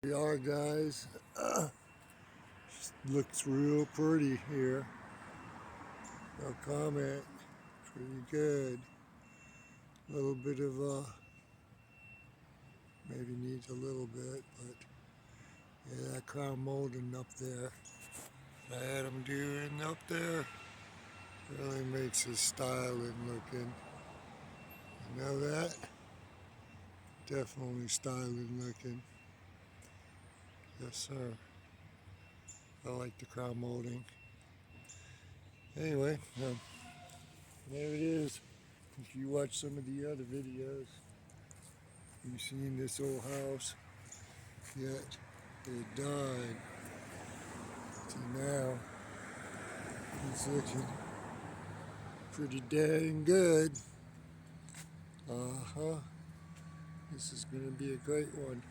We are, guys. Looks real pretty here. No comment. Pretty good. A little bit of maybe needs a little bit, but yeah, that crown molding up there. I had him doing up there. Really makes his styling looking. You know that? Definitely styling looking. Yes, sir. I like the crown molding. Anyway, there it is. If you watch some of the other videos, you've seen this old house, yet it died. See, now it's looking pretty dang good. This is going to be a great one.